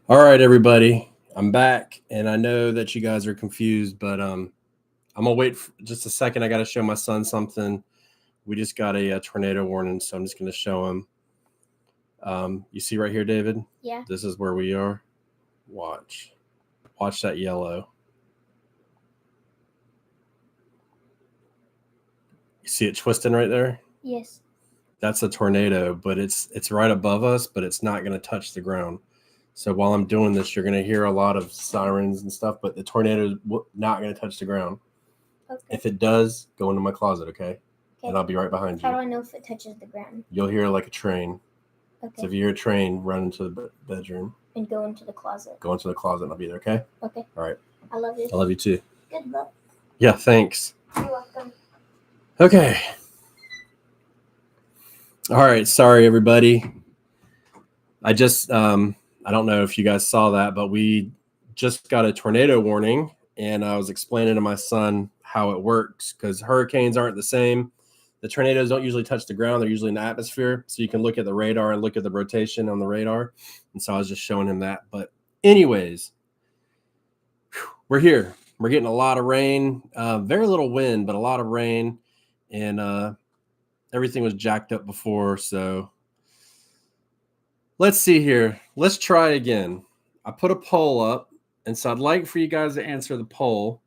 All right, everybody, I'm back, and I know that you guys are confused, but I'm gonna wait for just a second. I got to show my son something. We just got a tornado warning, so I'm just gonna show him. You see right here, David? Yeah. This is where we are. Watch that yellow. You see it twisting right there? Yes. That's a tornado, but it's right above us, but it's not gonna touch the ground. So while I'm doing this, you're gonna hear a lot of sirens and stuff, but the tornado is not gonna touch the ground. Okay. If it does, go into my closet, okay? And I'll be right behind you. How do I know if it touches the ground? You'll hear like a train. Okay. So if you hear a train, run into the bedroom. And go into the closet. Go into the closet and I'll be there, okay? Okay. All right. I love you. I love you too. Good luck. Yeah, thanks. You're welcome. Okay. All right. Sorry, everybody. I just, I don't know if you guys saw that, but we just got a tornado warning, and I was explaining to my son how it works because hurricanes aren't the same. The tornadoes don't usually touch the ground. They're usually in the atmosphere. So you can look at the radar and look at the rotation on the radar. And so I was just showing him that. But anyways, we're here. We're getting a lot of rain, very little wind, but a lot of rain. And everything was jacked up before. So let's see here. Let's try again. I put a poll up. And so I'd like for you guys to answer the poll.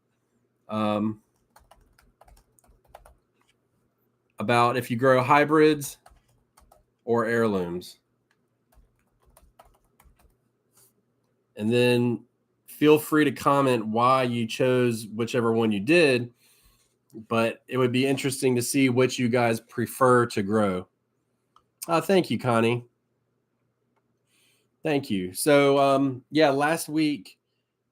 About if you grow hybrids or heirlooms. And then feel free to comment why you chose whichever one you did, but it would be interesting to see which you guys prefer to grow. Thank you, Connie. Thank you. So yeah, last week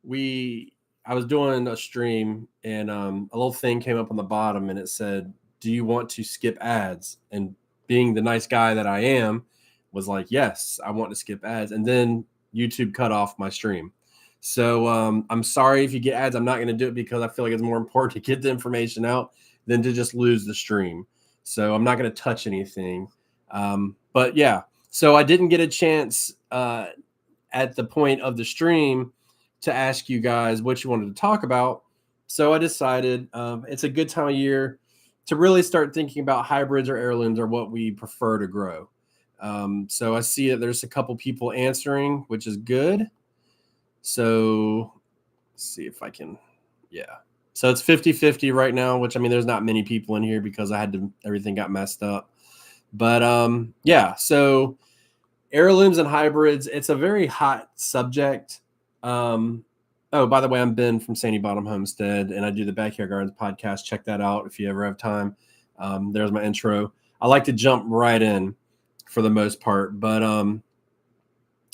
I was doing a stream, and a little thing came up on the bottom, and it said, do you want to skip ads? And being the nice guy that I am, was like, yes, I want to skip ads. And then YouTube cut off my stream. So I'm sorry if you get ads. I'm not going to do it because I feel like it's more important to get the information out than to just lose the stream. So I'm not going to touch anything. But yeah, so I didn't get a chance at the point of the stream to ask you guys what you wanted to talk about. So I decided it's a good time of year to really start thinking about hybrids or heirlooms or what we prefer to grow. So I see that there's a couple people answering, which is good. So let's see if I can, yeah. So it's 50-50 right now, which I mean, there's not many people in here because everything got messed up. But yeah, so heirlooms and hybrids, it's a very hot subject. Oh, by the way, I'm Ben from Sandy Bottom Homestead, and I do the Backyard Gardens podcast. Check that out if you ever have time. There's my intro. I like to jump right in for the most part, but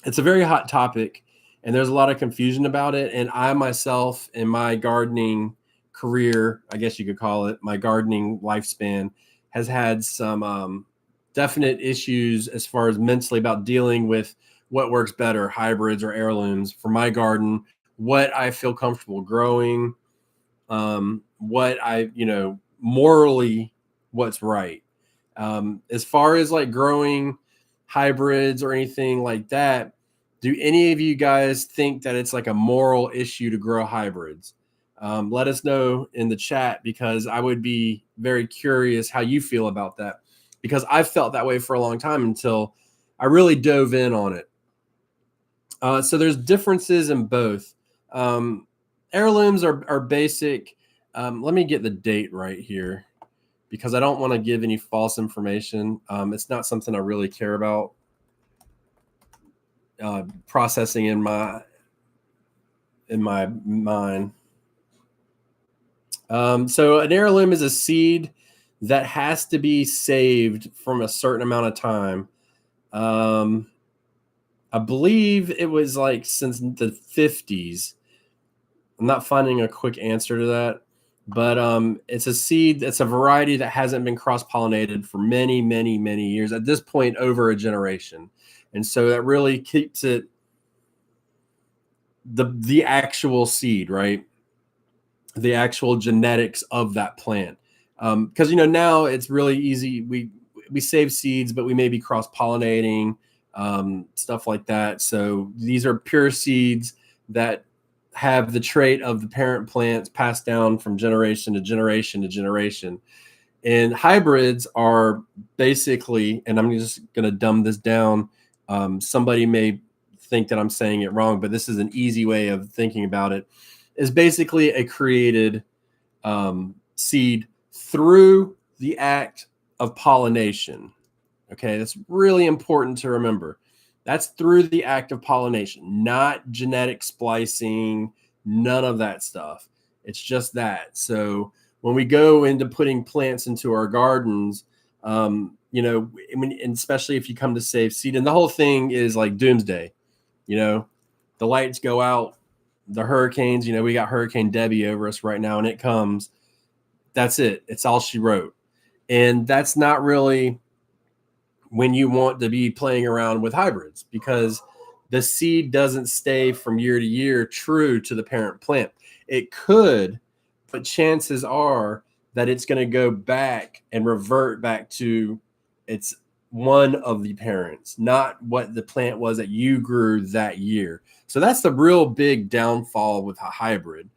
it's a very hot topic, and there's a lot of confusion about it. And I myself, in my gardening career, I guess you could call it, my gardening lifespan, has had some definite issues as far as mentally about dealing with what works better, hybrids or heirlooms for my garden, what I feel comfortable growing, what I, morally what's right. As far as like growing hybrids or anything like that, do any of you guys think that it's like a moral issue to grow hybrids? Let us know in the chat, because I would be very curious how you feel about that, because I've felt that way for a long time until I really dove in on it. So there's differences in both. Heirlooms are basic. Let me get the date right here, because I don't want to give any false information. It's not something I really care about processing in my mind. So an heirloom is a seed that has to be saved from a certain amount of time. I believe it was like since the 50s. I'm not finding a quick answer to that, but it's a seed. It's a variety that hasn't been cross-pollinated for many, many, many years. At this point, over a generation. And so that really keeps it the actual seed, right? The actual genetics of that plant. Because now it's really easy. We save seeds, but we may be cross-pollinating. stuff like that. So these are pure seeds that have the trait of the parent plants passed down from generation to generation to generation. And hybrids are basically, and I'm just going to dumb this down. Somebody may think that I'm saying it wrong, but this is an easy way of thinking about it. Is basically a created seed through the act of pollination. Okay, that's really important to remember. That's through the act of pollination, not genetic splicing, none of that stuff. It's just that. So when we go into putting plants into our gardens, you know, I mean, and especially if you come to save seed, and the whole thing is like doomsday, you know, the lights go out, the hurricanes, you know, we got Hurricane Debbie over us right now, and it comes. That's it. It's all she wrote. And that's not really when you want to be playing around with hybrids, because the seed doesn't stay from year to year true to the parent plant. It could, but chances are that it's going to go back and revert back to its one of the parents, not what the plant was that you grew that year. So that's the real big downfall with a hybrid.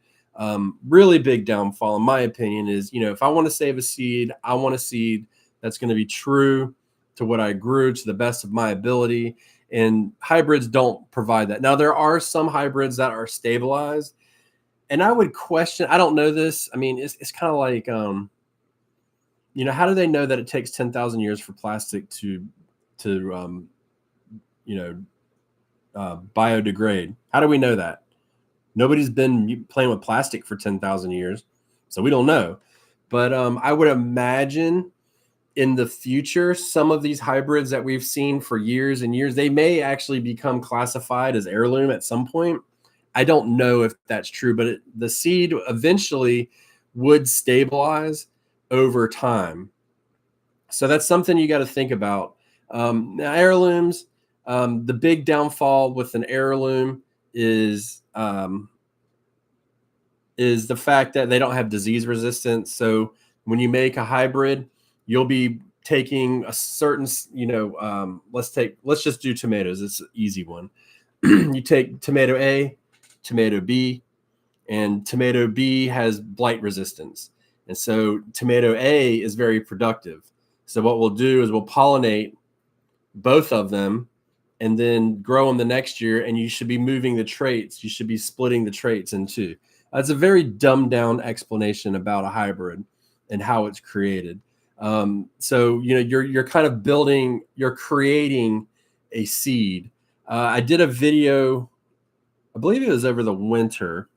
Really big downfall, in my opinion, is, you know, if I want to save a seed, I want a seed that's going to be true to what I grew to the best of my ability. And hybrids don't provide that. Now, there are some hybrids that are stabilized. And I would question, I don't know this. I mean, it's kind of like, you know, how do they know that it takes 10,000 years for plastic to you know, biodegrade? How do we know that? Nobody's been playing with plastic for 10,000 years, so we don't know. But I would imagine in the future, some of these hybrids that we've seen for years and years, they may actually become classified as heirloom at some point. I don't know if that's true, but the seed eventually would stabilize over time. So that's something you got to think about. Now, heirlooms, the big downfall with an heirloom is the fact that they don't have disease resistance. So when you make a hybrid, you'll be taking a certain, you know, let's just do tomatoes. It's an easy one. You take tomato A, tomato B, and tomato B has blight resistance. And so tomato A is very productive. So what we'll do is we'll pollinate both of them and then grow them the next year. And you should be moving the traits. You should be splitting the traits in two. That's a very dumbed down explanation about a hybrid and how it's created. So, you know, you're kind of you're creating a seed. I did a video, I believe it was over the winter.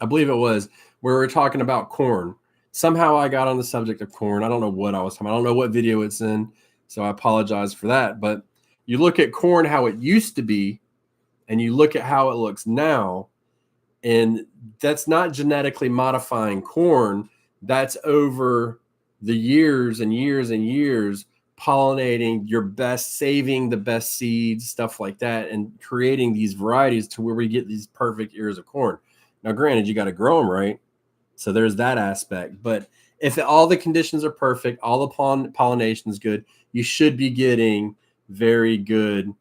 I believe it was, where we're talking about corn. Somehow I got on the subject of corn. I don't know what I was talking about. I don't know what video it's in, so I apologize for that. But you look at corn, how it used to be, and you look at how it looks now, and that's not genetically modifying corn. That's over the years and years and years pollinating your best, saving the best seeds, stuff like that, and creating these varieties to where we get these perfect ears of corn. Now, granted, you got to grow them right. So there's that aspect. But if all the conditions are perfect, all the pollination is good, you should be getting very good,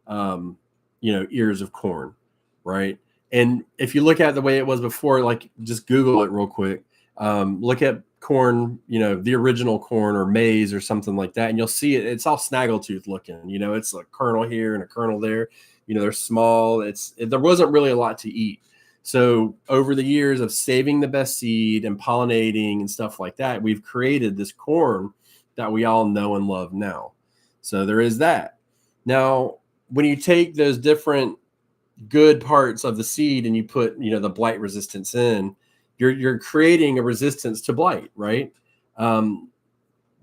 you know, ears of corn, right? And if you look at the way it was before, like just Google it real quick. Look at corn, you know, the original corn or maize or something like that, and you'll see it. It's all snaggletooth looking. You know, it's a kernel here and a kernel there. You know, they're small. There wasn't really a lot to eat. So over the years of saving the best seed and pollinating and stuff like that, we've created this corn that we all know and love now. So there is that. Now, when you take those different good parts of the seed and you put, you know, the blight resistance in, you're creating a resistance to blight, right?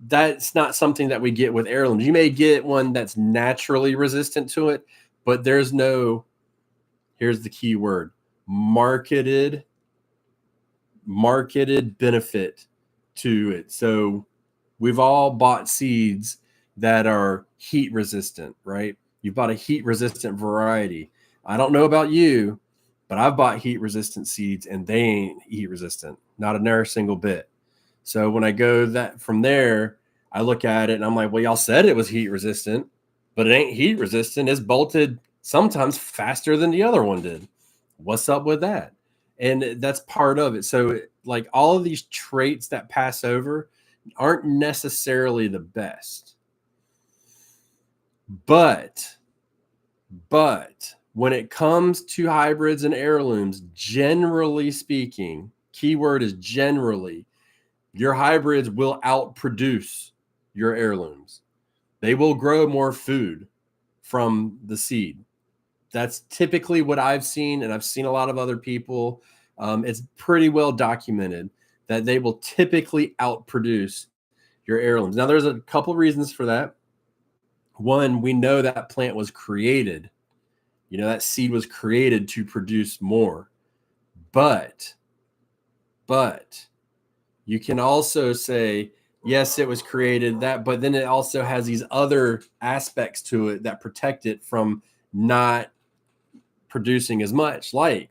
That's not something that we get with heirlooms. You may get one that's naturally resistant to it, but there's no, here's the key word, marketed benefit to it. So we've all bought seeds that are heat resistant, right? You've bought a heat resistant variety. I don't know about you, but I've bought heat resistant seeds and they ain't heat resistant, not a single bit. So when I go that from there, I look at it and I'm like, well, y'all said it was heat resistant, but it ain't heat resistant. It's bolted sometimes faster than the other one did. What's up with that? And that's part of it. So, like, all of these traits that pass over aren't necessarily the best. But when it comes to hybrids and heirlooms, generally speaking, keyword is generally, your hybrids will outproduce your heirlooms. They will grow more food from the seed. That's typically what I've seen, and I've seen a lot of other people. It's pretty well documented that they will typically outproduce your heirlooms. Now, there's a couple reasons for that. One, we know that plant was created. You know, that seed was created to produce more. But you can also say, yes, it was created that, but then it also has these other aspects to it that protect it from not producing as much, like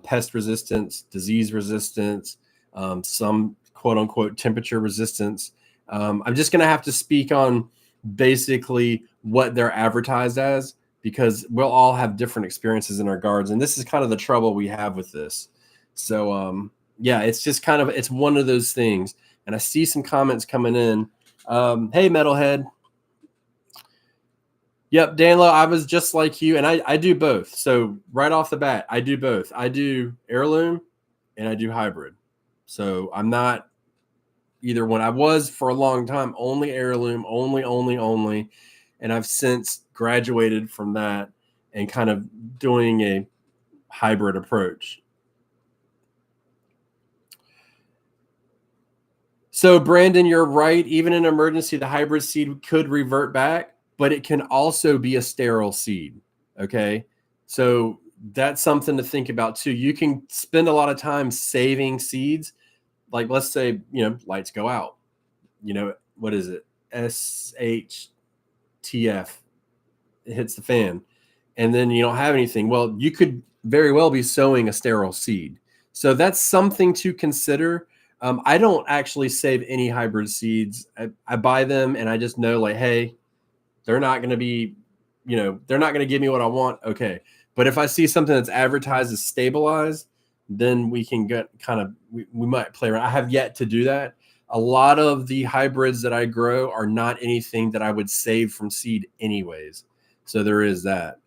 pest resistance, disease resistance, some quote unquote temperature resistance. I'm just going to have to speak on basically what they're advertised as, because we'll all have different experiences in our gardens. And this is kind of the trouble we have with this. So, yeah, it's just kind of, it's one of those things. And I see some comments coming in. Hey, Metalhead. Yep, Danlo, I was just like you, and I do both. So right off the bat, I do both. I do heirloom and I do hybrid. So I'm not either one. I was for a long time only heirloom, only. And I've since graduated from that and kind of doing a hybrid approach. So Brandon, you're right. Even in emergency, the hybrid seed could revert back, but it can also be a sterile seed. Okay. So that's something to think about too. You can spend a lot of time saving seeds. Like, let's say, lights go out, what is it? SHTF. It hits the fan and then you don't have anything. Well, you could very well be sowing a sterile seed. So that's something to consider. I don't actually save any hybrid seeds. I buy them and I just know, like, hey, they're not going to be, they're not going to give me what I want. Okay. But if I see something that's advertised as stabilized, then we can get we might play around. I have yet to do that. A lot of the hybrids that I grow are not anything that I would save from seed anyways. So there is that.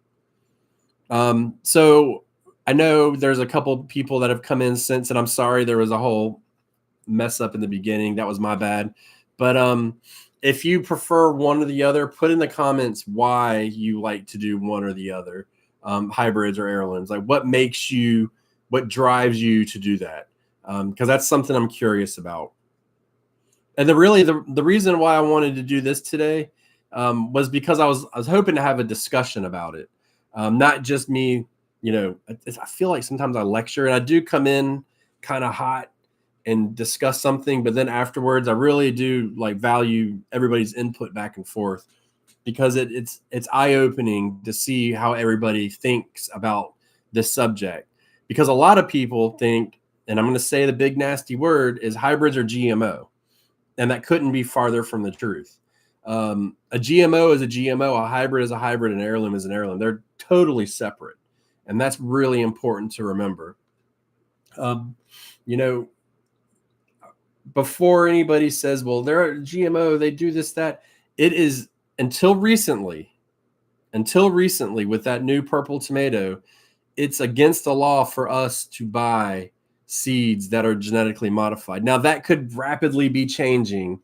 So I know there's a couple people that have come in since, and I'm sorry there was a whole mess up in the beginning. That was my bad. But if you prefer one or the other, put in the comments why you like to do one or the other, hybrids or heirlooms. Like, what drives you to do that? Because that's something I'm curious about. And the reason why I wanted to do this today was because I was hoping to have a discussion about it, not just me. I feel like sometimes I lecture and I do come in kind of hot and discuss something, but then afterwards I really do value everybody's input back and forth, because it's eye-opening to see how everybody thinks about this subject. Because a lot of people think, and I'm going to say the big nasty word, is hybrids are GMO, and that couldn't be farther from the truth. A GMO is a GMO, a hybrid is a hybrid, an heirloom is an heirloom. They're totally separate, and that's really important to remember. Before anybody says, well, they're a GMO, they do this, that, it is until recently with that new purple tomato, it's against the law for us to buy seeds that are genetically modified. Now that could rapidly be changing.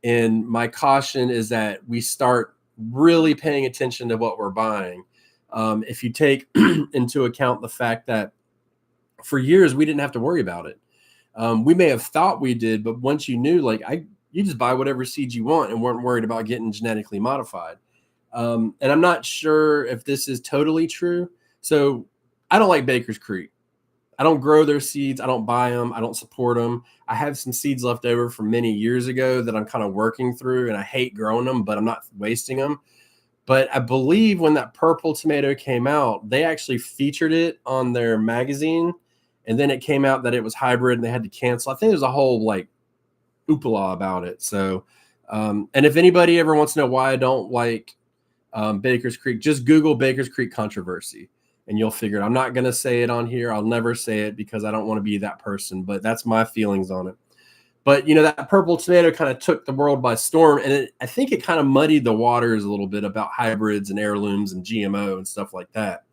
And my caution is that we start really paying attention to what we're buying. If you take into account the fact that for years we didn't have to worry about it. We may have thought we did, but once you knew, you just buy whatever seeds you want and weren't worried about getting genetically modified. And I'm not sure if this is totally true. So I don't like Baker's Creek. I don't grow their seeds. I don't buy them. I don't support them. I have some seeds left over from many years ago that I'm kind of working through, and I hate growing them, but I'm not wasting them. But I believe when that purple tomato came out, they actually featured it on their magazine. And then it came out that it was hybrid and they had to cancel. I think there's a whole hoopla about it. So, and if anybody ever wants to know why I don't like Baker's Creek, just Google Baker's Creek controversy and you'll figure it. I'm not going to say it on here. I'll never say it because I don't want to be that person, but that's my feelings on it. But, that purple tomato kind of took the world by storm. And I think it kind of muddied the waters a little bit about hybrids and heirlooms and GMO and stuff like that.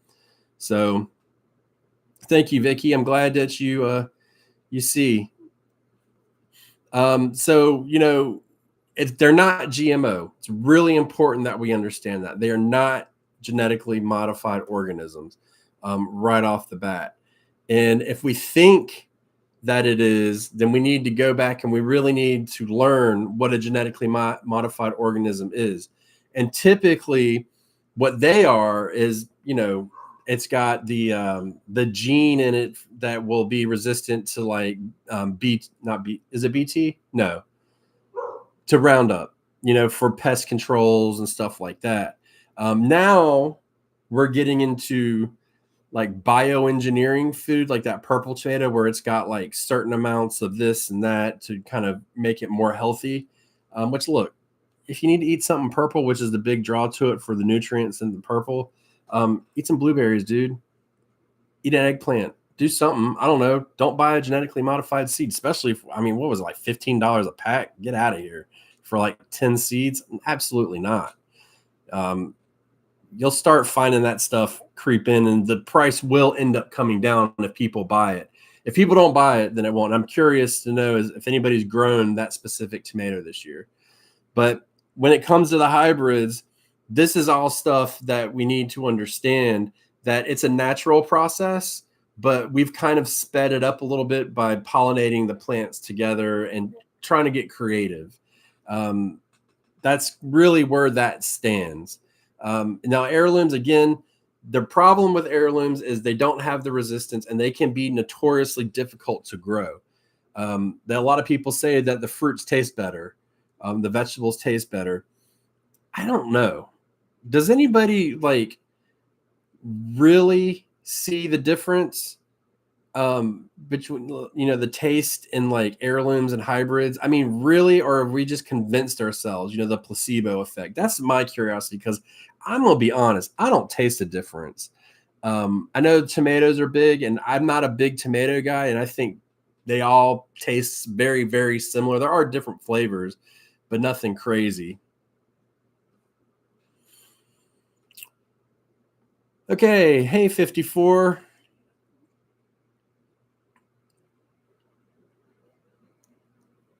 So thank you, Vicky. I'm glad that you see. So, they're not GMO. It's really important that we understand that. They are not genetically modified organisms right off the bat. And if we think that it is, then we need to go back and we really need to learn what a genetically modified organism is. And typically what they are is, it's got the gene in it that will be resistant to like is it BT? No, to Roundup, for pest controls and stuff like that. Now we're getting into like bioengineering food, like that purple tomato, where it's got like certain amounts of this and that to kind of make it more healthy. Which, look, if you need to eat something purple, which is the big draw to it for the nutrients in the purple, eat some blueberries, dude. Eat an eggplant. Do something. I don't know. Don't buy a genetically modified seed, especially if, what was it, like $15 a pack? Get out of here for like 10 seeds. Absolutely not. You'll start finding that stuff creep in and the price will end up coming down if people buy it. If people don't buy it, then it won't. I'm curious to know if anybody's grown that specific tomato this year. But when it comes to the hybrids, this is all stuff that we need to understand, that it's a natural process, but we've kind of sped it up a little bit by pollinating the plants together and trying to get creative. That's really where that stands. Now, heirlooms, again, the problem with heirlooms is they don't have the resistance and they can be notoriously difficult to grow. A lot of people say that the fruits taste better. The vegetables taste better. I don't know. Does anybody like really see the difference between, the taste in like heirlooms and hybrids? Really? Or have we just convinced ourselves, the placebo effect? That's my curiosity, because I'm going to be honest. I don't taste a difference. I know tomatoes are big and I'm not a big tomato guy. And I think they all taste very, very similar. There are different flavors, but nothing crazy. Okay. Hey, 54.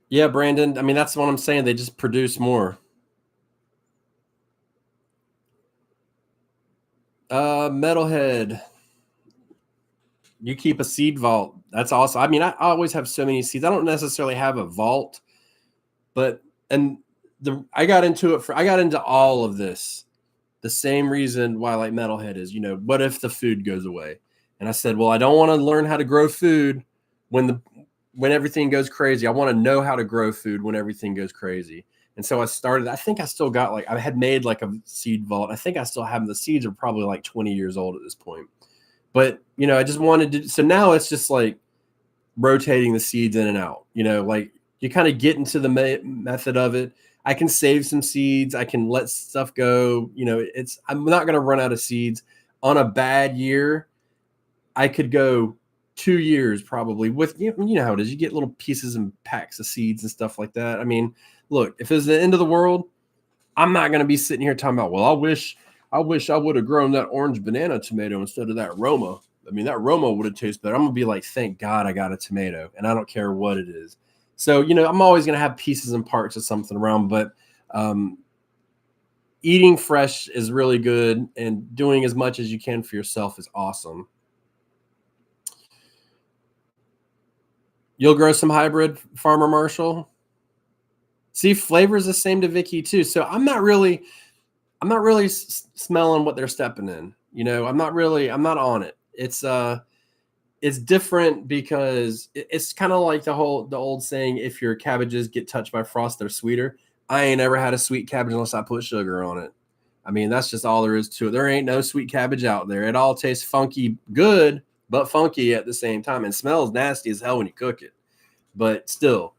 Yeah, Brandon. That's what I'm saying. They just produce more. Metalhead. You keep a seed vault. That's awesome. I always have so many seeds. I don't necessarily have a vault, but I got into all of this the same reason why I like Metalhead is, what if the food goes away? And I said, well, I don't want to learn how to grow food when everything goes crazy. I want to know how to grow food when everything goes crazy. And so I think I still got I had made like a seed vault. I think I still have the seeds are probably like 20 years old at this point. But, I just wanted to, so now it's just like rotating the seeds in and out, like you kind of get into the method of it. I can save some seeds. I can let stuff go. I'm not going to run out of seeds. On a bad year, I could go 2 years probably with, how it is. You get little pieces and packs of seeds and stuff like that. Look, if it's the end of the world, I'm not going to be sitting here talking about, well, I wish I would have grown that orange banana tomato instead of that Roma. That Roma would have tasted better. I'm going to be like, thank God I got a tomato, and I don't care what it is. So, I'm always going to have pieces and parts of something around, but eating fresh is really good, and doing as much as you can for yourself is awesome. You'll grow some hybrid, Farmer Marshall? See, flavor is the same to Vicky too. So I'm not really smelling what they're stepping in. I'm not on it. It's different because it's kind of like the old saying, if your cabbages get touched by frost, they're sweeter. I ain't ever had a sweet cabbage unless I put sugar on it. That's just all there is to it. There ain't no sweet cabbage out there. It all tastes funky, good, but funky at the same time, and smells nasty as hell when you cook it. But still,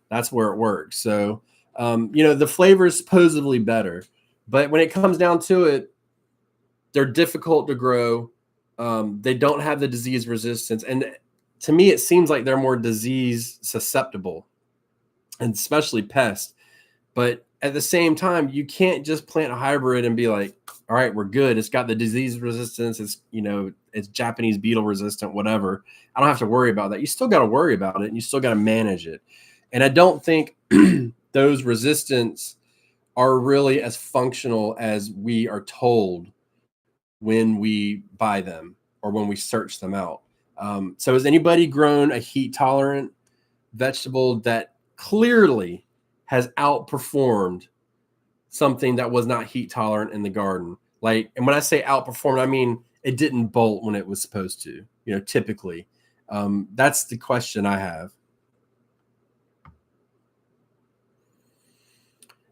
That's where it works. So, the flavor is supposedly better, but when it comes down to it, they're difficult to grow. They don't have the disease resistance. And to me, it seems like they're more disease susceptible, and especially pests. But at the same time, you can't just plant a hybrid and be like, all right, we're good. It's got the disease resistance. It's Japanese beetle resistant, whatever. I don't have to worry about that. You still got to worry about it, and you still got to manage it. And I don't think those resistance are really as functional as we are told when we buy them or when we search them out. So has anybody grown a heat tolerant vegetable that clearly has outperformed something that was not heat tolerant in the garden? Like, and when I say outperformed, I mean it didn't bolt when it was supposed to, typically. That's the question I have.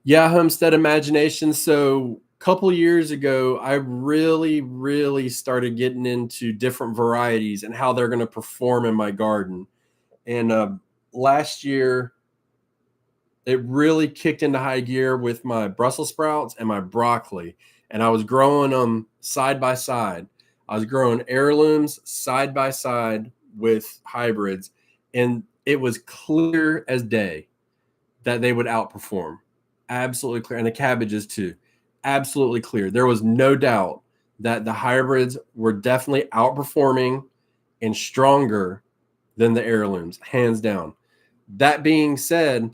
Yeah, homestead imagination. So a couple years ago, I really, really started getting into different varieties and how they're going to perform in my garden. And last year, it really kicked into high gear with my Brussels sprouts and my broccoli. And I was growing them side by side. I was growing heirlooms side by side with hybrids. And it was clear as day that they would outperform. Absolutely clear. And the cabbages too. Absolutely clear. There was no doubt that the hybrids were definitely outperforming and stronger than the heirlooms, hands down. That being said,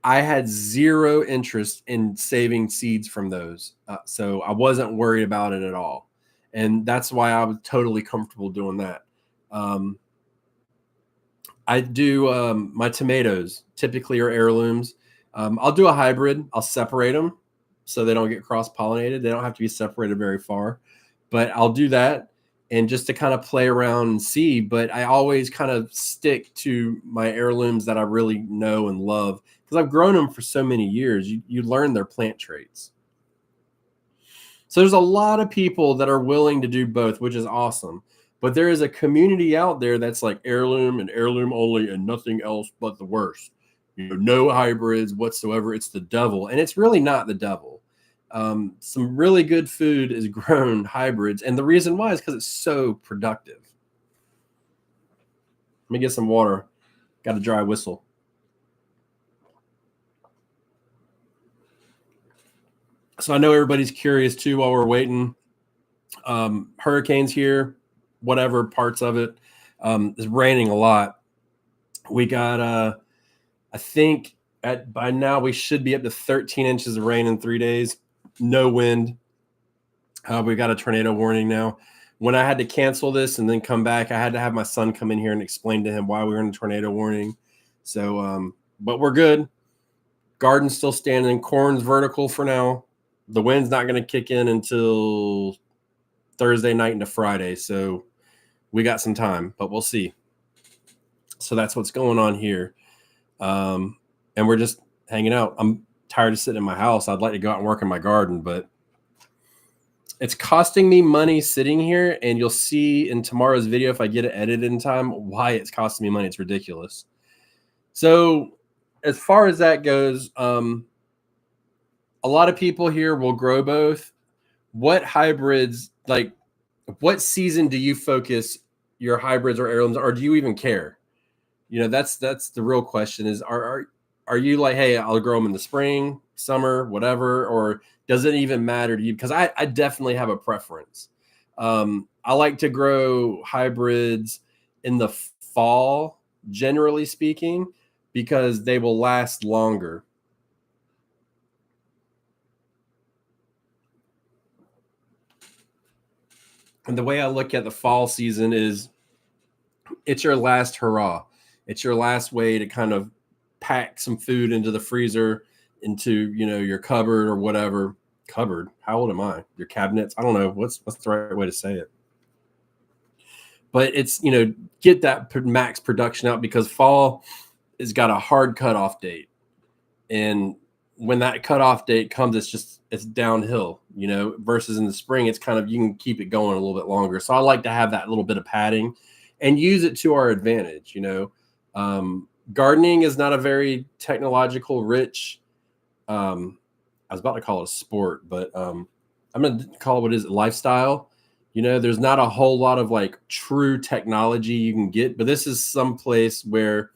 I had zero interest in saving seeds from those. So I wasn't worried about it at all. And that's why I was totally comfortable doing that. I do my tomatoes typically are heirlooms. I'll do a hybrid. I'll separate them so they don't get cross-pollinated. They don't have to be separated very far, but I'll do that. And just to kind of play around and see, but I always kind of stick to my heirlooms that I really know and love because I've grown them for so many years. You learn their plant traits. So there's a lot of people that are willing to do both, which is awesome. But there is a community out there that's like heirloom and heirloom only and nothing else but the worst. No hybrids whatsoever. It's the devil. And it's really not the devil. Some really good food is grown hybrids. And the reason why is because it's so productive. Let me get some water. Got a dry whistle. So I know everybody's curious too while we're waiting. Hurricanes here, whatever parts of it. It's raining a lot. We got, I think by now we should be up to 13 inches of rain in 3 days. No wind. We got a tornado warning now. When I had to cancel this and then come back, I had to have my son come in here and explain to him why we were in a tornado warning. So, but we're good. Garden's still standing. Corn's vertical for now. The wind's not going to kick in until Thursday night into Friday. So we got some time, but we'll see. So that's what's going on here. And we're just hanging out. I'm tired of sitting in my house. I'd like to go out and work in my garden, but it's costing me money sitting here. And you'll see in tomorrow's video, if I get it edited in time, why it's costing me money. It's ridiculous. So as far as that goes, a lot of people here will grow both. What hybrids, like what season do you focus your hybrids or heirlooms, or do you even care? That's the real question is, are you like, hey, I'll grow them in the spring, summer, whatever, or does it even matter to you? Because I definitely have a preference. I like to grow hybrids in the fall, generally speaking, because they will last longer. And the way I look at the fall season is it's your last hurrah. It's your last way to kind of pack some food into the freezer, into, your cupboard or whatever. Cupboard? How old am I? Your cabinets? I don't know. What's the right way to say it? But it's, get that max production out because fall has got a hard cutoff date. And when that cutoff date comes, it's downhill, versus in the spring, it's kind of, you can keep it going a little bit longer. So I like to have that little bit of padding and use it to our advantage. gardening is not a very technological rich. I was about to call it a sport, but I'm going to call it what is it, lifestyle. There's not a whole lot of like true technology you can get, but this is some place where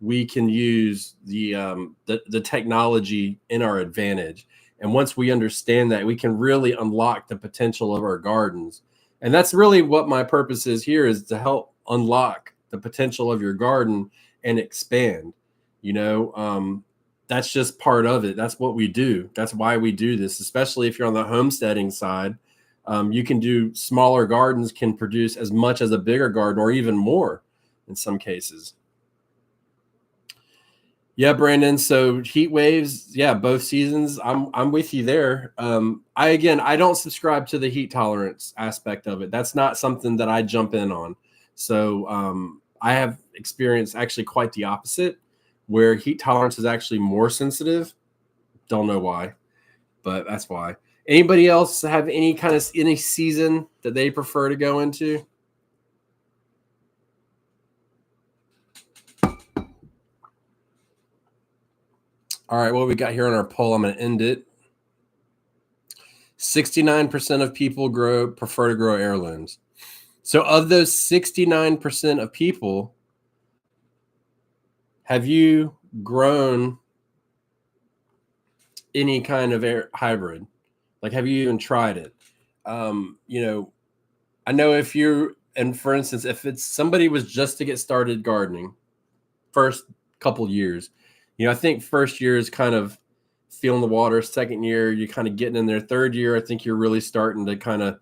we can use the technology in our advantage. And once we understand that, we can really unlock the potential of our gardens. And that's really what my purpose is here, is to help unlock the potential of your garden and expand. You know, that's just part of it. That's what we do. That's why we do this, especially if you're on the homesteading side. You can do smaller gardens, can produce as much as a bigger garden or even more in some cases. Yeah, Brandon. So heat waves, yeah, both seasons. I'm with you there. I don't subscribe to the heat tolerance aspect of it. That's not something that I jump in on. So I have experienced actually quite the opposite, where heat tolerance is actually more sensitive. Don't know why, but that's why. Anybody else have any season that they prefer to go into? All right, what we got here on our poll, I'm going to end it. 69% of people prefer to grow heirlooms. So of those 69% of people, have you grown any kind of hybrid? Like, have you even tried it? I know and for instance, if it's somebody was just to get started gardening, first couple years, I think first year is kind of feeling the water. Second year, you're kind of getting in there. Third year, I think you're really starting to kind of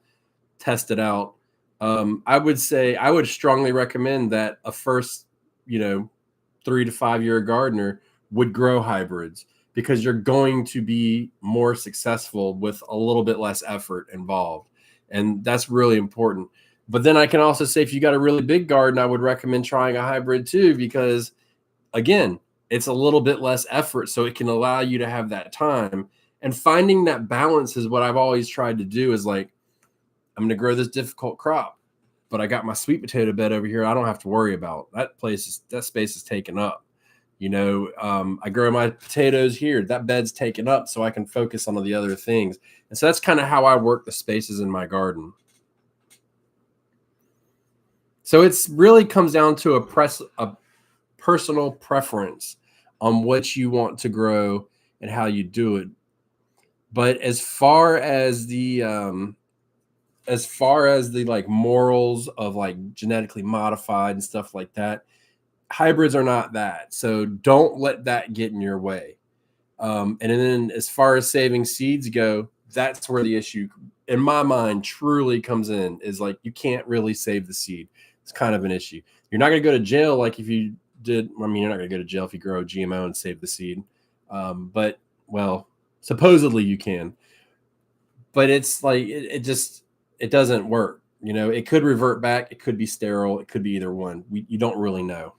test it out. I would say I would strongly recommend that a first, 3 to 5 year gardener would grow hybrids, because you're going to be more successful with a little bit less effort involved. And that's really important. But then I can also say, if you got a really big garden, I would recommend trying a hybrid too, because again, it's a little bit less effort. So it can allow you to have that time. And finding that balance is what I've always tried to do, is like, I'm going to grow this difficult crop, but I got my sweet potato bed over here. I don't have to worry about that space is taken up. I grow my potatoes here. That bed's taken up, so I can focus on the other things. And so that's kind of how I work the spaces in my garden. So it's really comes down to a personal preference on what you want to grow and how you do it. But as far as the like morals of like genetically modified and stuff like that, hybrids are not that. So don't let that get in your way. And then as far as saving seeds go, that's where the issue, in my mind, truly comes in, is like, you can't really save the seed. It's kind of an issue. You're not going to go to jail like if you did. I mean, you're not going to go to jail if you grow a GMO and save the seed. But, well, supposedly you can. But it's like, it doesn't work. It could revert back. It could be sterile. It could be either one. You don't really know.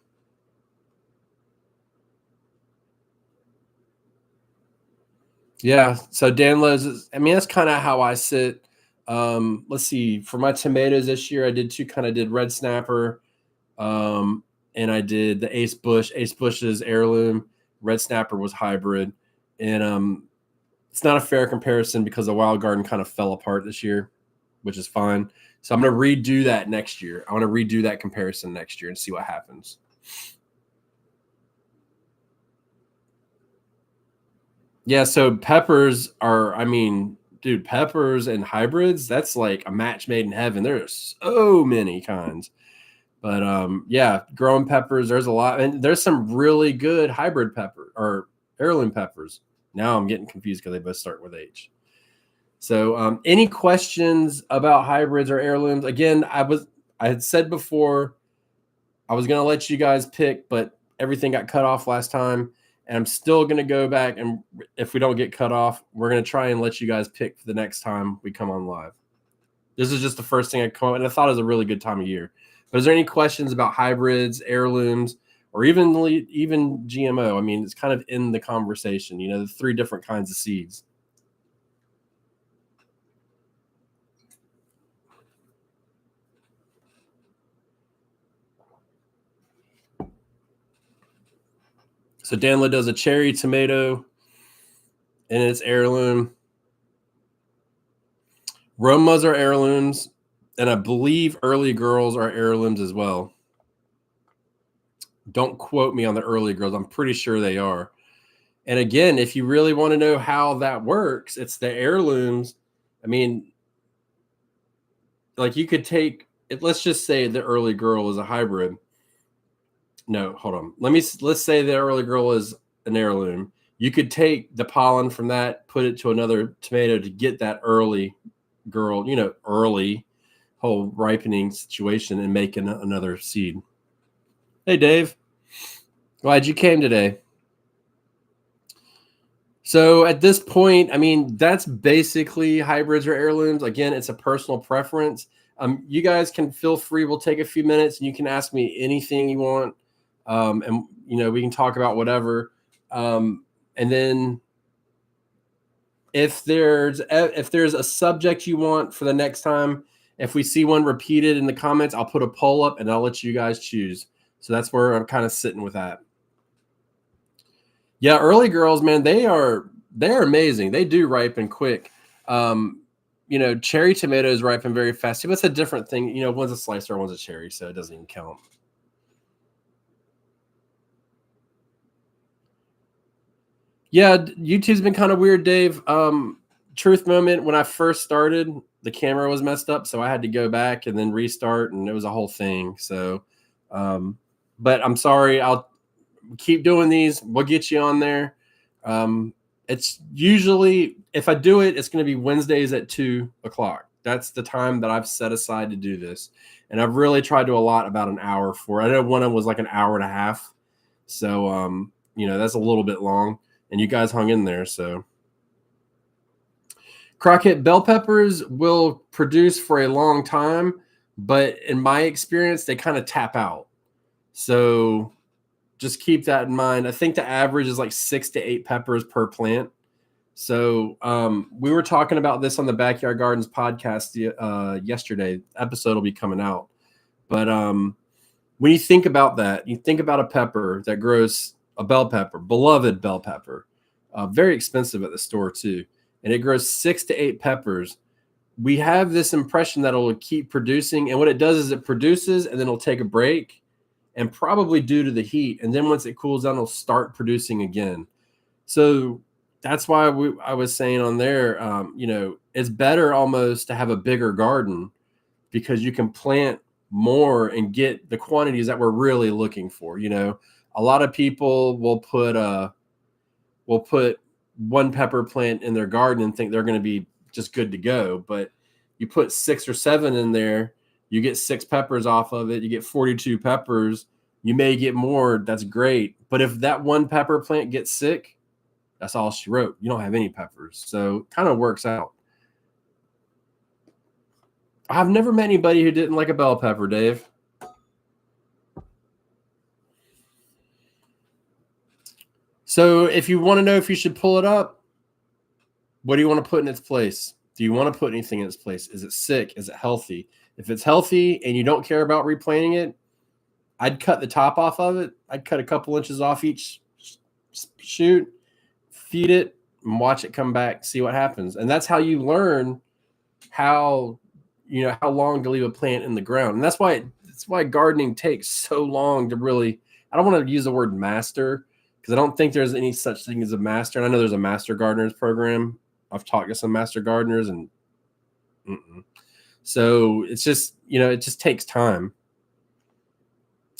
Yeah. So Dan Lowe's, that's kind of how I sit. Let's see. For my tomatoes this year, I did red snapper, and I did the Ace Bush. Ace Bush is heirloom. Red snapper was hybrid, and it's not a fair comparison because the wild garden kind of fell apart this year, which is fine. So I'm going to redo that next year. I want to redo that comparison next year and see what happens. Yeah, so peppers are, dude, peppers and hybrids, that's like a match made in heaven. There's so many kinds. But yeah, growing peppers, there's a lot. And there's some really good hybrid pepper or heirloom peppers. Now I'm getting confused because they both start with H. So any questions about hybrids or heirlooms? Again, I had said before I was going to let you guys pick, but everything got cut off last time. And I'm still going to go back, and if we don't get cut off, we're going to try and let you guys pick for the next time we come on live. This is just the first thing I come up, and I thought it was a really good time of year. But is there any questions about hybrids, heirlooms, or even GMO? It's kind of in the conversation, the 3 different kinds of seeds. So Danla does a cherry tomato, and it's heirloom. Romas are heirlooms, and I believe early girls are heirlooms as well. Don't quote me on the early girls. I'm pretty sure they are. And again, if you really want to know how that works, it's the heirlooms. I mean, like you could take it. Let's just say the early girl is a hybrid. No, hold on. Let's say the early girl is an heirloom. You could take the pollen from that, put it to another tomato to get that early girl, early whole ripening situation and make another seed. Hey, Dave. Glad you came today. So at this point, I mean, that's basically hybrids or heirlooms. Again, it's a personal preference. You guys can feel free. We'll take a few minutes and you can ask me anything you want. And we can talk about whatever. And then if there's a subject you want for the next time, if we see one repeated in the comments, I'll put a poll up and I'll let you guys choose. So that's where I'm kind of sitting with that. Yeah, early girls, man, they're amazing. They do ripen quick. Cherry tomatoes ripen very fast. But it's a different thing. One's a slicer, one's a cherry, so it doesn't even count. Yeah, YouTube's been kind of weird, Dave. Truth moment, when I first started, the camera was messed up, so I had to go back and then restart, and it was a whole thing. So, but I'm sorry. I'll keep doing these. We'll get you on there. It's usually, if I do it, it's going to be Wednesdays at 2:00. That's the time that I've set aside to do this. And I've really tried to allot about an hour for it. I know one of them was like an hour and a half. So, that's a little bit long. And you guys hung in there. So, Crockett, bell peppers will produce for a long time. But in my experience, they kind of tap out. So, just keep that in mind. I think the average is like 6 to 8 peppers per plant. So we were talking about this on the Backyard Gardens podcast yesterday. Episode will be coming out. But when you think about that, you think about a pepper that grows, a bell pepper, beloved bell pepper, very expensive at the store too, and it grows 6 to 8 peppers. We have this impression that it'll keep producing, and what it does is it produces and then it'll take a break, and probably due to the heat. And then once it cools down, it'll start producing again. So that's why I was saying on there, it's better almost to have a bigger garden because you can plant more and get the quantities that we're really looking for. A lot of people will put one pepper plant in their garden and think they're going to be just good to go. But you put 6 or 7 in there, you get 6 peppers off of it. You get 42 peppers. You may get more. That's great. But if that one pepper plant gets sick, that's all she wrote. You don't have any peppers. So it kind of works out. I've never met anybody who didn't like a bell pepper, Dave. So if you want to know if you should pull it up, what do you want to put in its place? Do you want to put anything in its place? Is it sick? Is it healthy? If it's healthy and you don't care about replanting it, I'd cut the top off of it. I'd cut a couple inches off each shoot, feed it, and watch it come back, see what happens. And that's how you learn how long to leave a plant in the ground. And that's why gardening takes so long to really, I don't want to use the word master because I don't think there's any such thing as a master. And I know there's a master gardeners program. I've talked to some master gardeners and so it's just, it just takes time.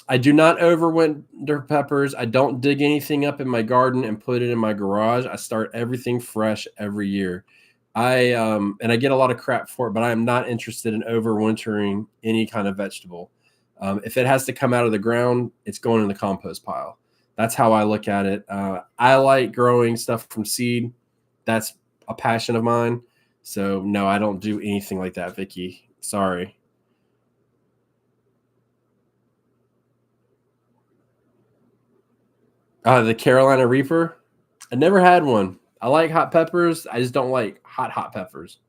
I do not overwinter peppers. I don't dig anything up in my garden and put it in my garage. I start everything fresh every year. And I get a lot of crap for it, but I am not interested in overwintering any kind of vegetable. If it has to come out of the ground, it's going in the compost pile. That's how I look at it. I like growing stuff from seed. That's a passion of mine. So no, I don't do anything like that, Vicky. Sorry. The Carolina Reaper. I never had one. I like hot peppers. I just don't like hot peppers.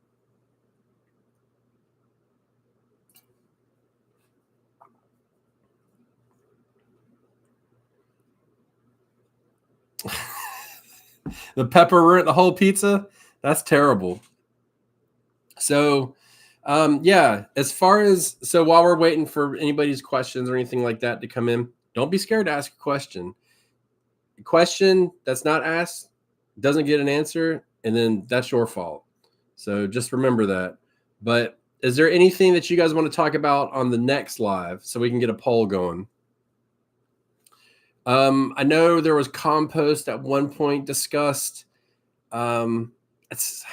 The pepper ruined the whole pizza. That's terrible. So, yeah, as far as while we're waiting for anybody's questions or anything like that to come in, don't be scared to ask a question. A question that's not asked doesn't get an answer, and then that's your fault. So just remember that. But is there anything that you guys want to talk about on the next live so we can get a poll going? I know there was compost at one point discussed. It's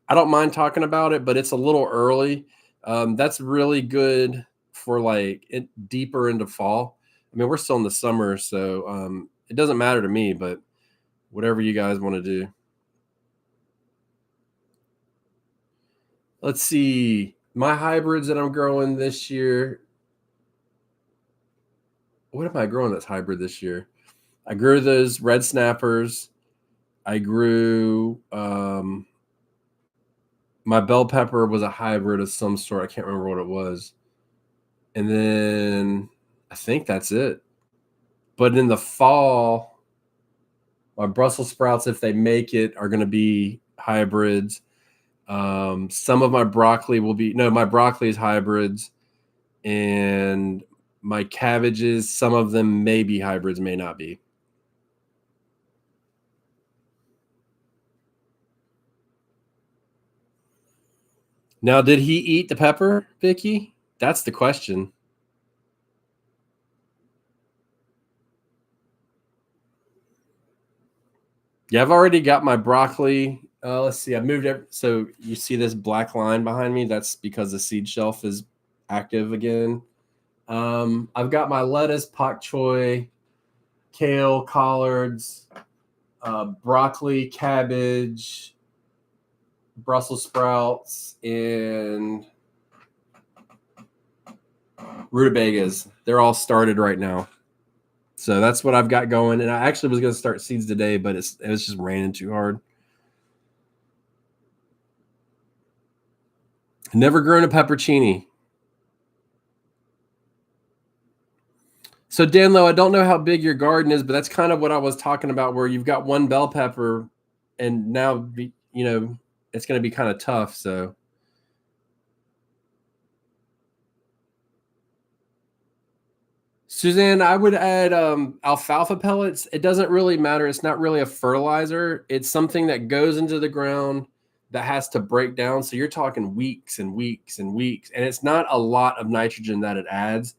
I don't mind talking about it, but it's a little early. That's really good for like it deeper into fall. I mean, we're still in the summer, so it doesn't matter to me, but whatever you guys want to do. Let's see. My hybrids that I'm growing this year. What am I growing that's hybrid this year? I grew those red snappers. I grew my bell pepper was a hybrid of some sort. I can't remember what it was. And then I think that's it. But in the fall, my Brussels sprouts, if they make it, are going to be hybrids. Some of my broccoli my broccoli is hybrids. And my cabbages, some of them may be hybrids, may not be. Now, did he eat the pepper, Vicky? That's the question. Yeah, I've already got my broccoli. Let's see. I moved it. So you see this black line behind me? That's because the seed shelf is active again. I've got my lettuce, pak choy, kale, collards, broccoli, cabbage, Brussels sprouts, and rutabagas. They're all started right now. So that's what I've got going. And I actually was going to start seeds today, but it was just raining too hard. Never grown a peppercini. So Danlo, I don't know how big your garden is, but that's kind of what I was talking about, where you've got one bell pepper and now, it's going to be kind of tough. So Suzanne, I would add alfalfa pellets. It doesn't really matter. It's not really a fertilizer. It's something that goes into the ground that has to break down. So you're talking weeks and weeks and weeks, and it's not a lot of nitrogen that it adds.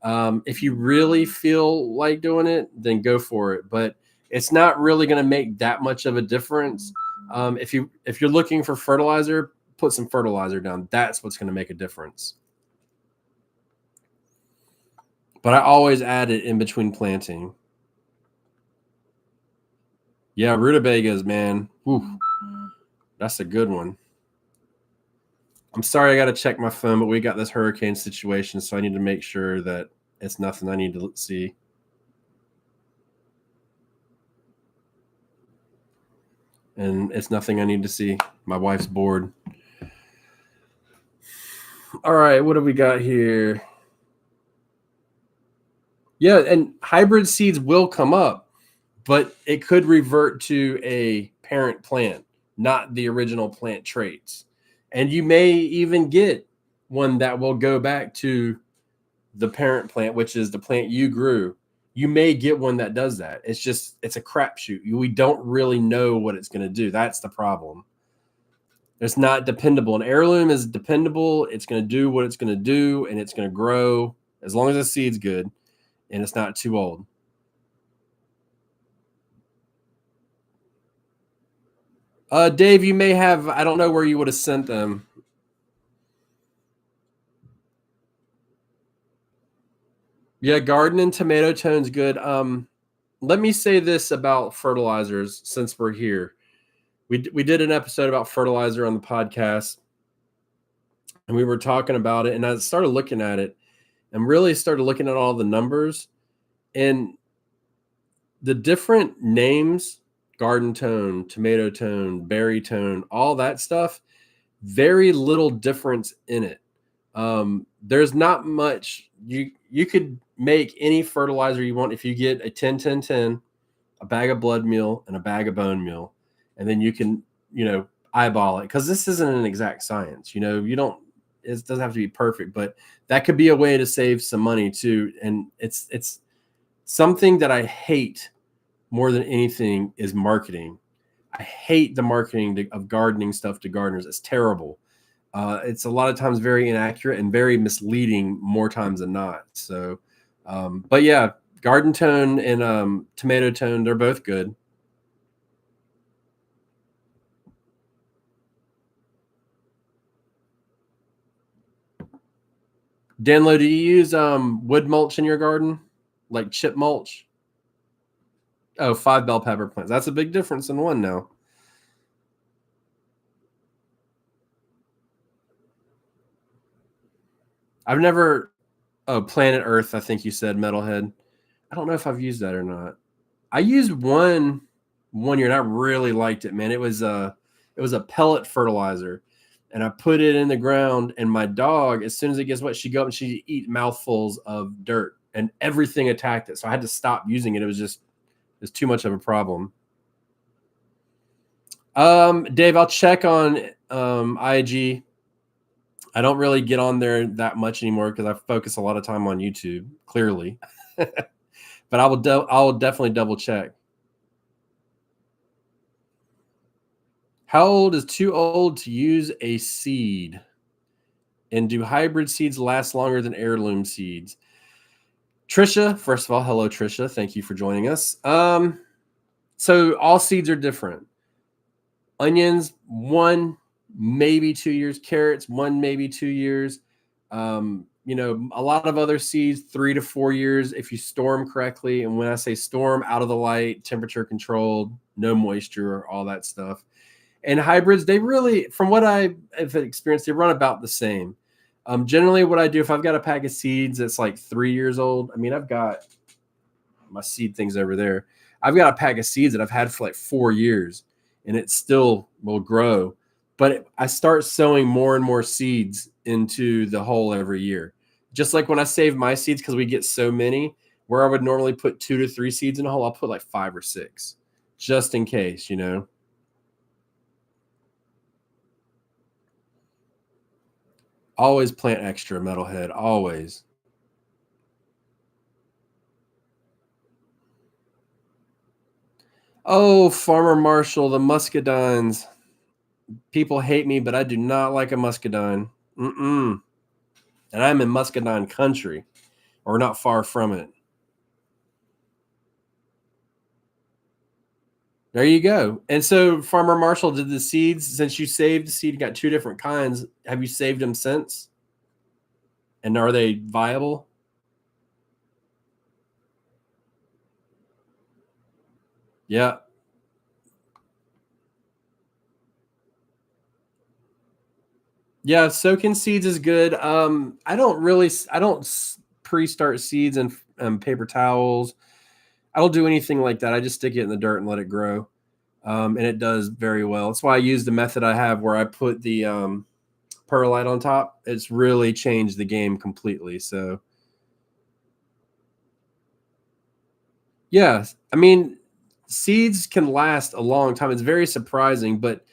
If you really feel like doing it, then go for it. But it's not really going to make that much of a difference. If you're looking for fertilizer, put some fertilizer down. That's what's going to make a difference. But I always add it in between planting. Yeah, rutabagas, man. Whew. That's a good one. I'm sorry I got to check my phone, but we got this hurricane situation, so I need to make sure that it's nothing I need to see. And it's nothing I need to see. My wife's bored. All right, what do we got here? Yeah, and hybrid seeds will come up, but it could revert to a parent plant, not the original plant traits. And you may even get one that will go back to the parent plant, which is the plant you grew. You may get one that does that. It's a crapshoot. We don't really know what it's going to do. That's the problem. It's not dependable. An heirloom is dependable. It's going to do what it's going to do, and it's going to grow as long as the seed's good and it's not too old. Dave, you may have, I don't know where you would have sent them. Yeah, garden and tomato tone's good. Let me say this about fertilizers since we're here. We did an episode about fertilizer on the podcast, and we were talking about it, and I started looking at it and really started looking at all the numbers and the different names, garden tone, tomato tone, berry tone, all that stuff, very little difference in it. There's not much. You could make any fertilizer you want if you get a 10-10-10, a a bag of blood meal, and a bag of bone meal, and then you can, eyeball it, because this isn't an exact science. You don't. It doesn't have to be perfect, but that could be a way to save some money too. And it's something that I hate more than anything is marketing. I hate the marketing of gardening stuff to gardeners. It's terrible. It's a lot of times very inaccurate and very misleading more times than not. So, but yeah, Garden Tone and Tomato Tone, they're both good. Danlo, do you use wood mulch in your garden, like chip mulch? Oh, 5 bell pepper plants. That's a big difference in one now. I've never. Oh, Planet Earth, I think you said, Metalhead. I don't know if I've used that or not. I used one year and I really liked it, man. It was a pellet fertilizer, and I put it in the ground, and my dog, as soon as it gets wet, she'd go up and she'd eat mouthfuls of dirt, and everything attacked it. So I had to stop using it. It was too much of a problem. Dave, I'll check on IG. I don't really get on there that much anymore because I focus a lot of time on YouTube, clearly. But I will definitely double check. How old is too old to use a seed? And do hybrid seeds last longer than heirloom seeds? Trisha, first of all, hello, Trisha. Thank you for joining us. So all seeds are different. Onions, 1, maybe 2 years. Carrots, 1, maybe 2 years. A lot of other seeds, 3 to 4 years if you store them correctly. And when I say storm, out of the light, temperature controlled, no moisture, all that stuff. And hybrids, they really, from what I have experienced, they run about the same. Generally, what I do, if I've got a pack of seeds that's like 3 years old, I mean, I've got my seed things over there. I've got a pack of seeds that I've had for like 4 years, and it still will grow. But I start sowing more and more seeds into the hole every year. Just like when I save my seeds, because we get so many, where I would normally put 2 to 3 seeds in a hole, I'll put like 5 or 6, just in case, Always plant extra, Metalhead, always. Oh, Farmer Marshall, the muscadines. People hate me, but I do not like a muscadine. And I'm in muscadine country, or not far from it. There you go. And so, Farmer Marshall, did the seeds, since you saved the seed, you got 2 different kinds, have you saved them since? And are they viable? Yeah. Yeah, soaking seeds is good. I don't pre-start seeds in paper towels. I don't do anything like that. I just stick it in the dirt and let it grow. And it does very well. That's why I use the method I have where I put the perlite on top. It's really changed the game completely. So yeah, I mean, seeds can last a long time. It's very surprising, but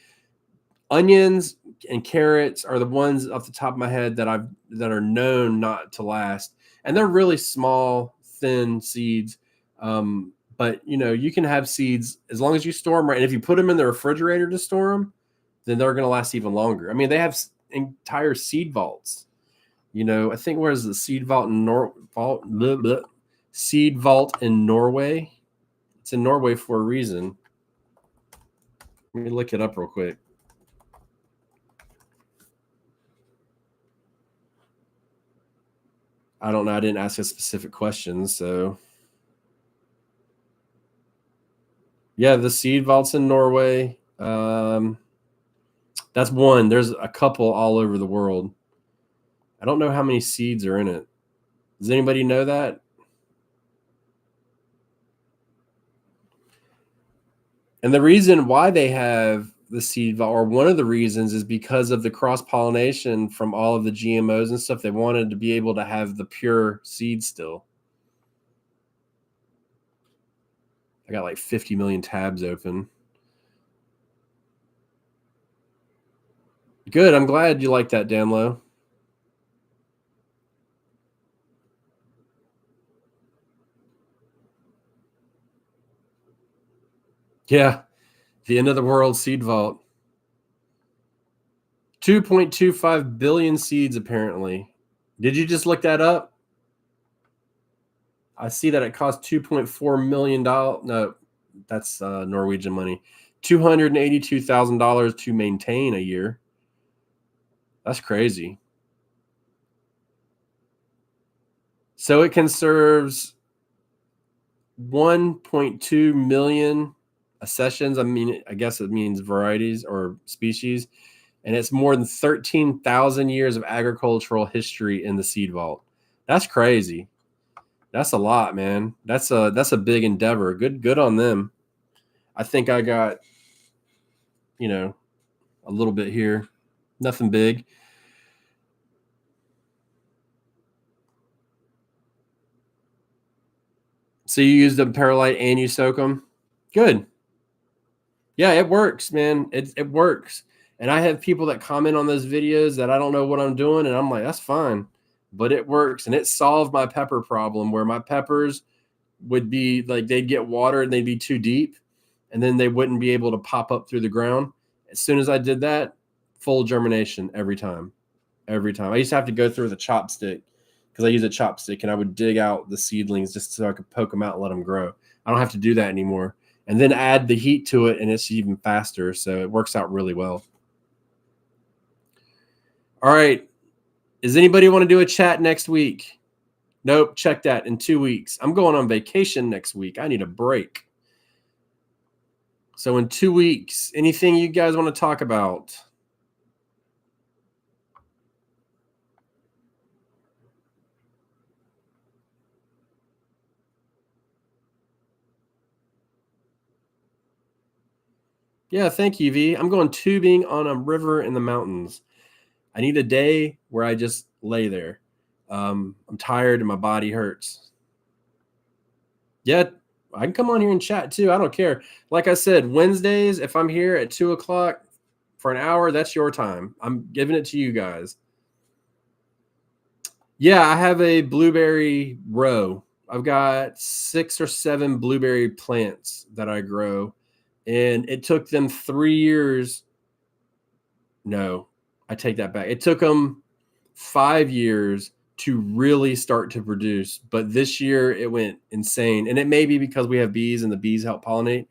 onions and carrots are the ones off the top of my head that are known not to last, and they're really small, thin seeds. But you can have seeds as long as you store them right, and if you put them in the refrigerator to store them, then they're going to last even longer. I mean, they have entire seed vaults. I think where's the seed vault in seed vault in Norway? It's in Norway for a reason. Let me look it up real quick. I don't know. I didn't ask a specific question, so yeah, the seed vaults in Norway. That's one. There's a couple all over the world. I don't know how many seeds are in it. Does anybody know that? And the reason why they have the seed vault, or one of the reasons, is because of the cross-pollination from all of the GMOs and stuff. They wanted to be able to have the pure seed still. I got like 50 million tabs open. Good. I'm glad you like that, Danlo. Yeah. The end of the world seed vault. 2.25 billion seeds, apparently. Did you just look that up? I see that it costs $2.4 million. No, that's Norwegian money. $282,000 to maintain a year. That's crazy. So it conserves 1.2 million accessions. I mean, I guess it means varieties or species. And it's more than 13,000 years of agricultural history in the seed vault. That's crazy. That's a lot, man. That's a big endeavor. Good on them. I think I got, a little bit here. Nothing big. So you use the perlite and you soak them? Good. Yeah, it works, man. It works. And I have people that comment on those videos that I don't know what I'm doing, and I'm like, that's fine. But it works, and it solved my pepper problem where my peppers would be like they'd get water and they'd be too deep, and then they wouldn't be able to pop up through the ground. As soon as I did that, full germination every time. Every time. I used to have to go through with a chopstick because I use a chopstick, and I would dig out the seedlings just so I could poke them out and let them grow. I don't have to do that anymore. And then add the heat to it, and it's even faster. So it works out really well. All right. Does anybody want to do a chat next week? Nope. Check that in 2 weeks. I'm going on vacation next week. I need a break. So in 2 weeks, anything you guys want to talk about? Yeah, thank you, V. I'm going tubing on a river in the mountains. I need a day where I just lay there. I'm tired and my body hurts. Yeah, I can come on here and chat too. I don't care. Like I said, Wednesdays, if I'm here at 2:00 for an hour, that's your time. I'm giving it to you guys. Yeah, I have a blueberry row. I've got 6 or 7 blueberry plants that I grow, and it took them 3 years. No, I take that back. It took them 5 years to really start to produce, but this year it went insane. And it may be because we have bees and the bees help pollinate.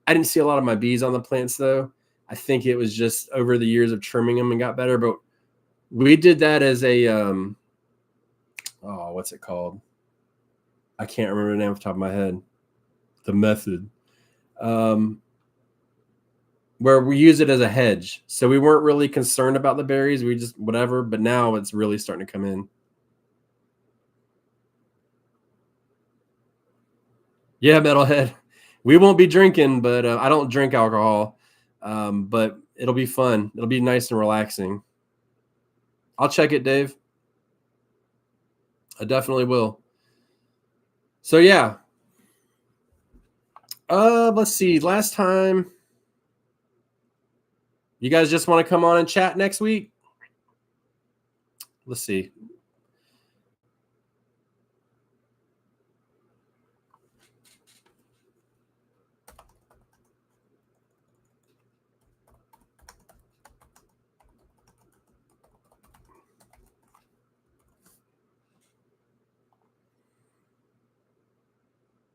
I didn't see a lot of my bees on the plants though. I think it was just over the years of trimming them and got better. But we did that as a what's it called? I can't remember the name off the top of my head. The method. Where we use it as a hedge. So we weren't really concerned about the berries. We just whatever, but now it's really starting to come in. Yeah, metalhead. We won't be drinking, but I don't drink alcohol. But it'll be fun. It'll be nice and relaxing. I'll check it, Dave. I definitely will. So yeah. Let's see. Last time, you guys just want to come on and chat next week? Let's see.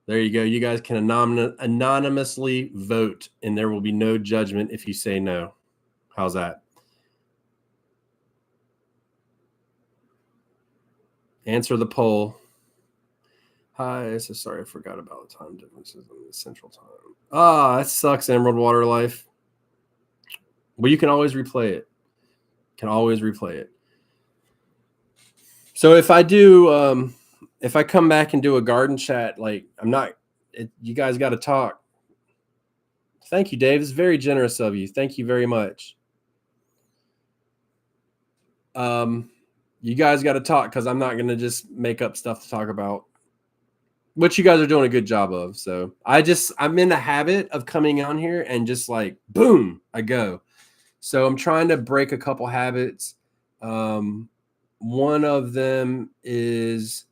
There you go. You guys can anonymously vote, and there will be no judgment if you say no. How's that? Answer the poll. Hi, so sorry I forgot about the time differences in the central time. That sucks, Emerald Water Life. Well, you can always replay it. So if I do, if I come back and do a garden chat, like you guys got to talk. Thank you, Dave. It's very generous of you. Thank you very much. You guys got to talk because I'm not going to just make up stuff to talk about. which you guys are doing a good job of. So I'm in the habit of coming on here and just like, boom, I go. So I'm trying to break a couple habits. One of them is,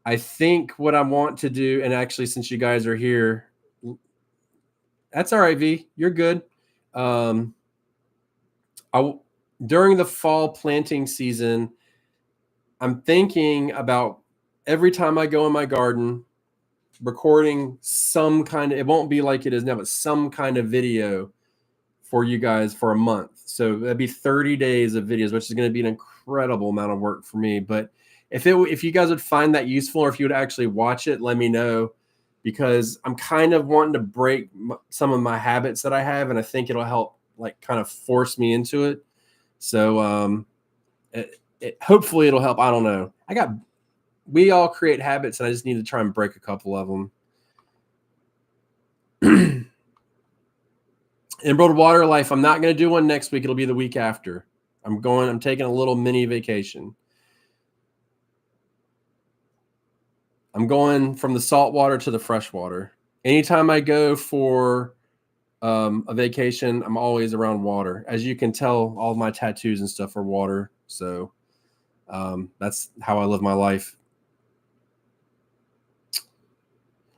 I think what I want to do, and actually, since you guys are here, that's all right, V. You're good. During the fall planting season, I'm thinking about every time I go in my garden, recording some kind of, it won't be like it is now, but some kind of video for you guys for a month. So that'd be 30 days of videos, which is going to be an incredible amount of work for me. But if you guys would find that useful, or if you would actually watch it, let me know, because I'm kind of wanting to break some of my habits that I have, and I think it'll help like kind of force me into it. So hopefully it'll help. I don't know. We all create habits, and I just need to try and break a couple of them. Emerald Water Life, I'm not going to do one next week. It'll be the week after. I'm taking a little mini vacation. I'm going from the salt water to the fresh water. Anytime I go for a vacation, I'm always around water. As you can tell, all of my tattoos and stuff are water. So that's how I live my life.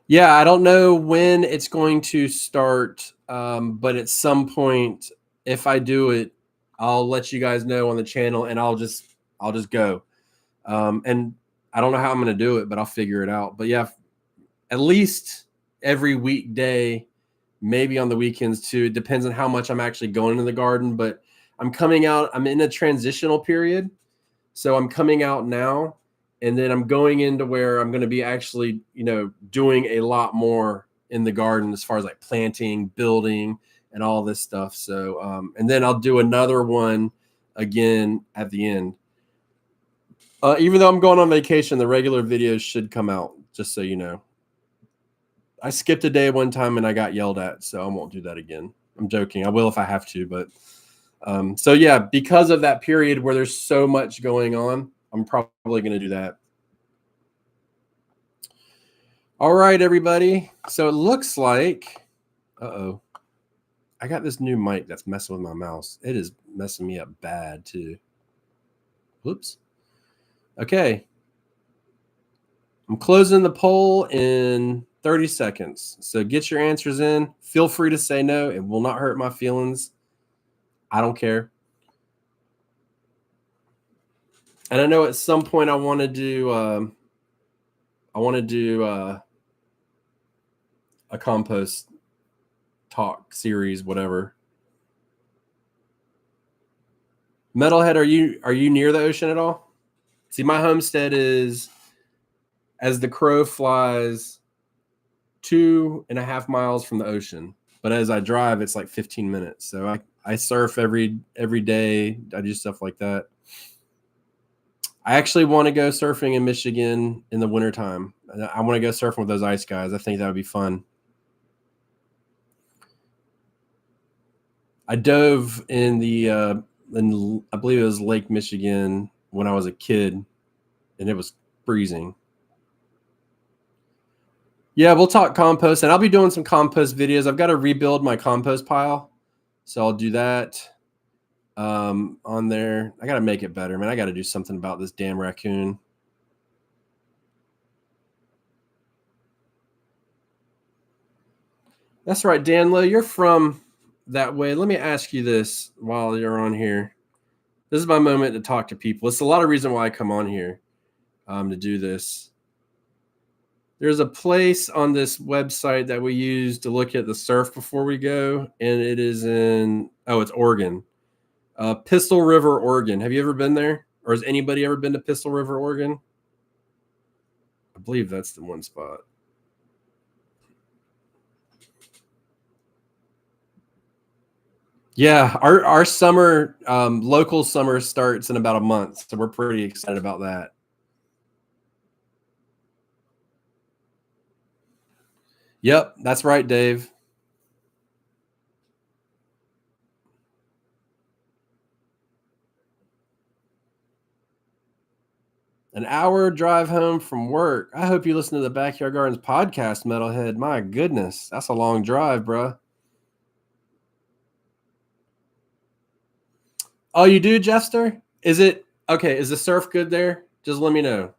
Yeah, I don't know when it's going to start, but at some point, if I do it, I'll let you guys know on the channel, and I'll just go. And I don't know how I'm going to do it, but I'll figure it out. But yeah, at least every weekday, maybe on the weekends too. It depends on how much I'm actually going in the garden. But I'm in a transitional period, so I'm coming out now. And then I'm going into where I'm going to be actually, doing a lot more in the garden as far as like planting, building, and all this stuff. So, and then I'll do another one again at the end. Even though I'm going on vacation, the regular videos should come out, just so you know. I skipped a day one time and I got yelled at, so I won't do that again. I'm joking. I will if I have to, but so yeah, because of that period where there's so much going on, I'm probably going to do that. All right, everybody. So it looks like, I got this new mic that's messing with my mouse. It is messing me up bad too. Whoops. Okay. I'm closing the poll in 30 seconds. So get your answers in. Feel free to say no. It will not hurt my feelings. I don't care. And I know at some point I want to do a compost talk series, whatever. Metalhead, are you near the ocean at all? See, my homestead is, as the crow flies, 2.5 miles from the ocean. But as I drive, it's like 15 minutes. So I surf every day. I do stuff like that. I actually want to go surfing in Michigan in the wintertime. I want to go surfing with those ice guys. I think that would be fun. I dove in I believe it was Lake Michigan when I was a kid, and it was freezing. Yeah, we'll talk compost, and I'll be doing some compost videos. I've got to rebuild my compost pile, so I'll do that on there. I got to make it better, man. I got to do something about this damn raccoon. That's right, Danlo. You're from that way. Let me ask you this while you're on here. This is my moment to talk to people. It's a lot of reason why I come on here to do this. There's a place on this website that we use to look at the surf before we go, and it is it's Oregon. Pistol River, Oregon. Have you ever been there? Or has anybody ever been to Pistol River, Oregon? I believe that's the one spot. Yeah, our summer, local summer starts in about a month, so we're pretty excited about that. Yep, that's right, Dave. An hour drive home from work. I hope you listen to the Backyard Gardens podcast, Metalhead. My goodness, that's a long drive, bruh. Oh, you do, Jester? Is it okay? Is the surf good there? Just let me know.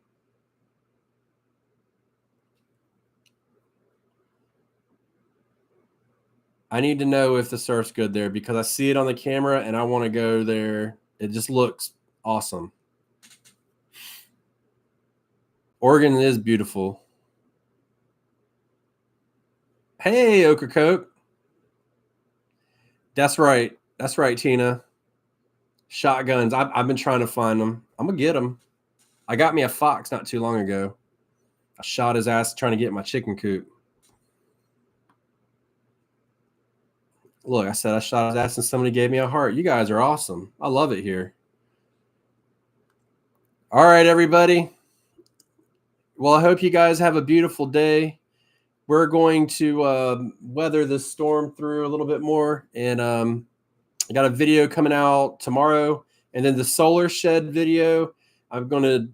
I need to know if the surf's good there because I see it on the camera and I want to go there. It just looks awesome. Oregon is beautiful. Hey, Ocracoke. That's right. That's right, Tina. Shotguns. I've been trying to find them. I'm going to get them. I got me a fox not too long ago. I shot his ass trying to get my chicken coop. Look, I said I shot his ass and somebody gave me a heart. You guys are awesome. I love it here. All right, everybody. Well, I hope you guys have a beautiful day. We're going to weather this storm through a little bit more. And I got a video coming out tomorrow. And then the solar shed video, I'm going to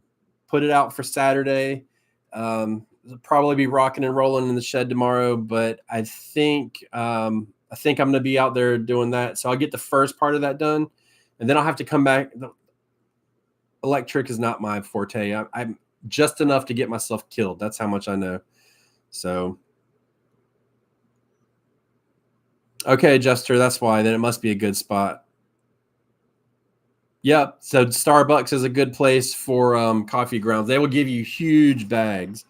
put it out for Saturday. Probably be rocking and rolling in the shed tomorrow. But I think I'm going to be out there doing that. So I'll get the first part of that done. And then I'll have to come back. Electric is not my forte. I'm just enough to get myself killed. That's how much I know. So, okay, Jester, that's why. Then it must be a good spot. Yep. So Starbucks is a good place for coffee grounds. They will give you huge bags.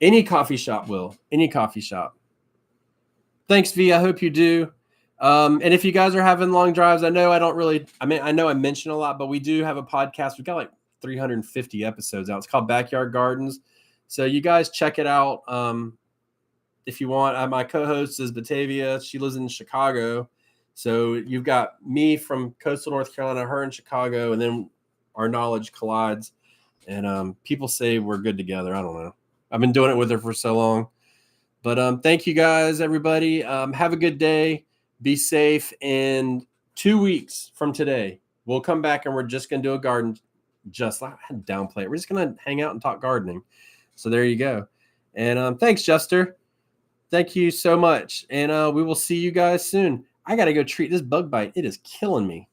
Any coffee shop will. Any coffee shop. Thanks, V. I hope you do. And if you guys are having long drives, I know I know I mention a lot, but we do have a podcast. We've got like 350 episodes out. It's called Backyard Gardens. So you guys check it out. If you want, my co-host is Batavia. She lives in Chicago. So you've got me from coastal North Carolina, her in Chicago, and then our knowledge collides. And people say we're good together. I don't know. I've been doing it with her for so long. But thank you guys, everybody. Have a good day. Be safe. And 2 weeks from today, we'll come back and we're just going to do a garden. Just I had to downplay it. We're just going to hang out and talk gardening. So there you go. And thanks, Jester. Thank you so much. And we will see you guys soon. I got to go treat this bug bite. It is killing me.